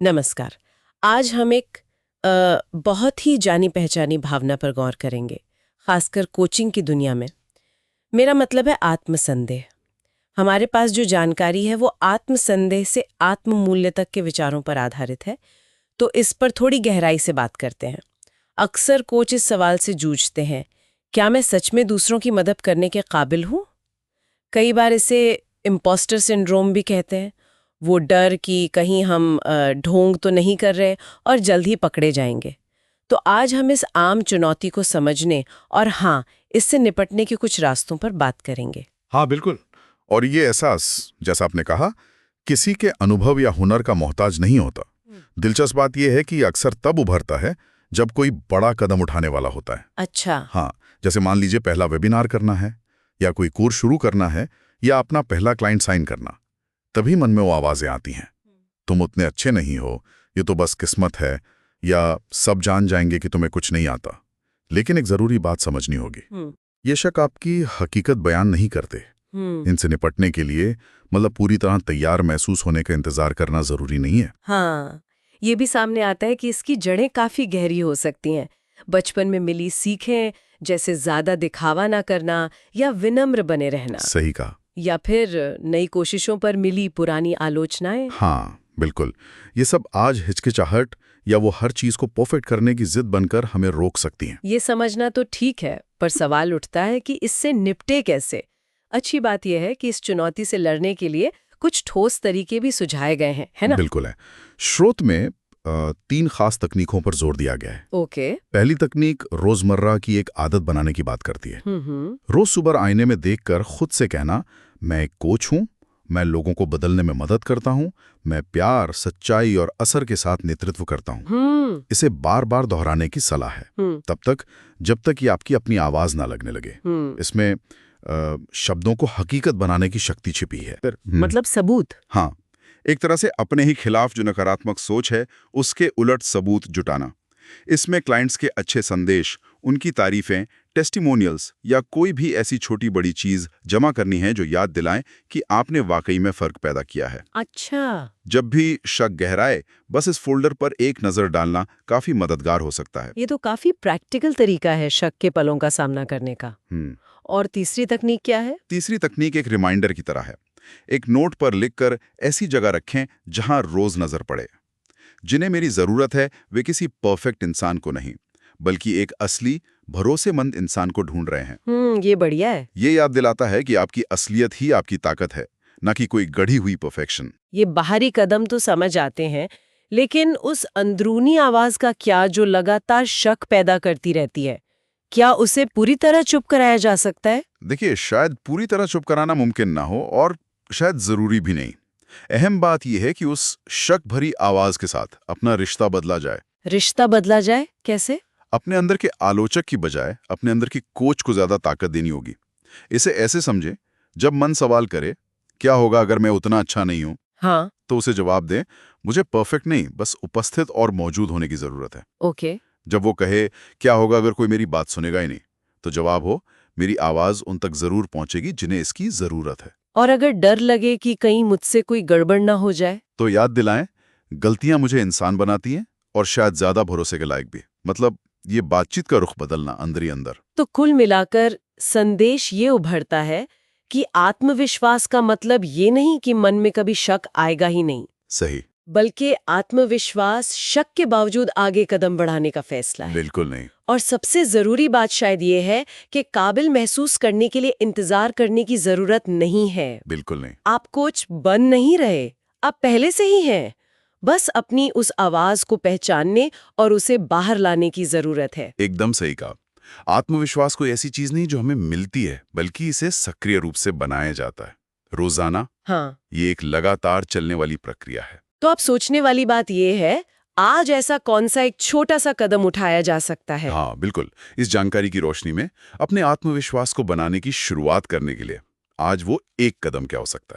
नमस्कार। आज हम एक बहुत ही जानी पहचानी भावना पर गौर करेंगे, खासकर कोचिंग की दुनिया में। मेरा मतलब है आत्मसंदेह। हमारे पास जो जानकारी है वो आत्मसंदेह से आत्ममूल्य तक के विचारों पर आधारित है, तो इस पर थोड़ी गहराई से बात करते हैं। अक्सर कोच इस सवाल से जूझते हैं, क्या मैं सच में दूसरों की मदद करने के काबिल हूँ? कई बार इसे इम्पोस्टर सिंड्रोम भी कहते हैं। वो डर कि कहीं हम ढोंग तो नहीं कर रहे और जल्द ही पकड़े जाएंगे। तो आज हम इस आम चुनौती को समझने और हाँ, इससे निपटने के कुछ रास्तों पर बात करेंगे। हाँ बिल्कुल। और ये एहसास, जैसा आपने कहा, किसी के अनुभव या हुनर का मोहताज नहीं होता। दिलचस्प बात यह है कि अक्सर तब उभरता है जब कोई बड़ा कदम उठाने वाला होता है। अच्छा। हाँ, जैसे मान लीजिए पहला वेबिनार करना है, या कोई कोर्स शुरू करना है, या अपना पहला क्लाइंट साइन करना। तभी मन में वो आवाजें आती हैं, तुम उतने अच्छे नहीं हो, ये तो बस किस्मत है, या सब जान जाएंगे कि तुम्हें कुछ नहीं आता। लेकिन एक जरूरी बात समझनी होगी, ये शक आपकी हकीकत बयान नहीं करते। इनसे निपटने के लिए मतलब पूरी तरह तैयार महसूस होने का इंतजार करना जरूरी नहीं है। हाँ, ये भी सामने आता है कि इसकी जड़ें काफी गहरी हो सकती हैं। बचपन में मिली सीखें, जैसे ज्यादा दिखावा ना करना या विनम्र बने रहना। सही कहा। या फिर नई कोशिशों पर मिली पुरानी आलोचनाएं। हाँ बिल्कुल, ये सब आज हिचकिचाहट या वो हर चीज को परफेक्ट करने की जिद बनकर हमें रोक सकती हैं। ये समझना तो ठीक है, पर सवाल उठता है कि इससे निपटे कैसे। अच्छी बात यह है कि इस चुनौती से लड़ने के लिए कुछ ठोस तरीके भी सुझाए गए हैं, है ना? बिल्कुल है। स्रोत में 3 खास तकनीकों पर जोर दिया गया है। ओके। पहली तकनीक रोजमर्रा की एक आदत बनाने की बात करती है। रोज सुबह आईने में देखकर खुद से कहना, मैं एक कोच हूं, मैं लोगों को बदलने में मदद करता हूं, मैं प्यार, सच्चाई और असर के साथ नेतृत्व करता हूं। इसे बार बार दोहराने की सलाह है, तब तक जब तक ये आपकी अपनी आवाज ना लगने लगे। इसमें शब्दों को हकीकत बनाने की शक्ति छिपी है। मतलब सबूत। हाँ, एक तरह से अपने ही खिलाफ जो नकारात्मक सोच है उसके उलट सबूत जुटाना। इसमें क्लाइंट्स के अच्छे संदेश, उनकी तारीफें, टेस्टिमोनियल्स या कोई भी ऐसी छोटी बड़ी चीज जमा करनी है जो याद दिलाएं कि आपने वाकई में फर्क पैदा किया है। अच्छा। जब भी शक गहराए, बस इस फोल्डर पर एक नजर डालना काफी मददगार हो सकता है। ये तो काफी प्रैक्टिकल तरीका है शक के पलों का सामना करने का। और तीसरी तकनीक क्या है? तीसरी तकनीक एक रिमाइंडर की तरह है। एक नोट पर लिखकर ऐसी जगह रखें जहां रोज नजर पड़े। जिन्हें मेरी जरूरत है वे किसी परफेक्ट इंसान को नहीं, बल्कि एक असली भरोसेमंद इंसान को ढूंढ रहे हैं। ये बढ़िया है। ये याद दिलाता है कि आपकी असलियत ही आपकी ताकत है, न कि कोई गढ़ी हुई परफेक्शन। ये बाहरी कदम तो समझ आते हैं, लेकिन उस अंदरूनी आवाज का क्या जो लगातार शक पैदा करती रहती है, क्या उसे पूरी तरह चुप कराया जा सकता है? देखिए, शायद पूरी तरह चुप कराना मुमकिन ना हो, और शायद जरूरी भी नहीं। अहम बात यह है कि उस शक भरी आवाज के साथ अपना रिश्ता बदला जाए। रिश्ता बदला जाए कैसे? अपने अंदर के आलोचक की बजाय अपने अंदर की कोच को ज्यादा ताकत देनी होगी। इसे ऐसे समझे, जब मन सवाल करे क्या होगा अगर मैं उतना अच्छा नहीं हूं, हाँ। तो उसे जवाब दें, मुझे परफेक्ट नहीं, बस उपस्थित और मौजूद होने की जरूरत है। ओके। जब वो कहे क्या होगा अगर कोई मेरी बात सुनेगा ही नहीं, तो जवाब हो, मेरी आवाज उन तक जरूर पहुंचेगी जिन्हें इसकी जरूरत है। और अगर डर लगे कि कहीं मुझसे कोई गड़बड़ ना हो जाए? तो याद दिलाएं, गलतियां मुझे इंसान बनाती हैं, और शायद ज्यादा भरोसे के लायक भी। मतलब ये बातचीत का रुख बदलना अंदर ही अंदर। तो कुल मिलाकर संदेश ये उभरता है कि आत्मविश्वास का मतलब ये नहीं कि मन में कभी शक आएगा ही नहीं। सही। बल्कि आत्मविश्वास शक के बावजूद आगे कदम बढ़ाने का फैसला है। बिल्कुल नहीं। और सबसे जरूरी बात शायद ये है कि काबिल महसूस करने के लिए इंतजार करने की जरूरत नहीं है। बिल्कुल नहीं। आप कोच बन नहीं रहे, आप पहले से ही हैं। बस अपनी उस आवाज को पहचानने और उसे बाहर लाने की जरूरत है। एकदम सही कहा। आत्मविश्वास कोई ऐसी चीज नहीं जो हमें मिलती है, बल्कि इसे सक्रिय रूप से बनाया जाता है रोजाना। हाँ। ये एक लगातार चलने वाली प्रक्रिया है। तो अब सोचने वाली बात ये है, आज ऐसा कौन सा एक छोटा सा कदम उठाया जा सकता है? हाँ बिल्कुल। इस जानकारी की रोशनी में अपने आत्मविश्वास को बनाने की शुरुआत करने के लिए आज वो एक कदम क्या हो सकता है?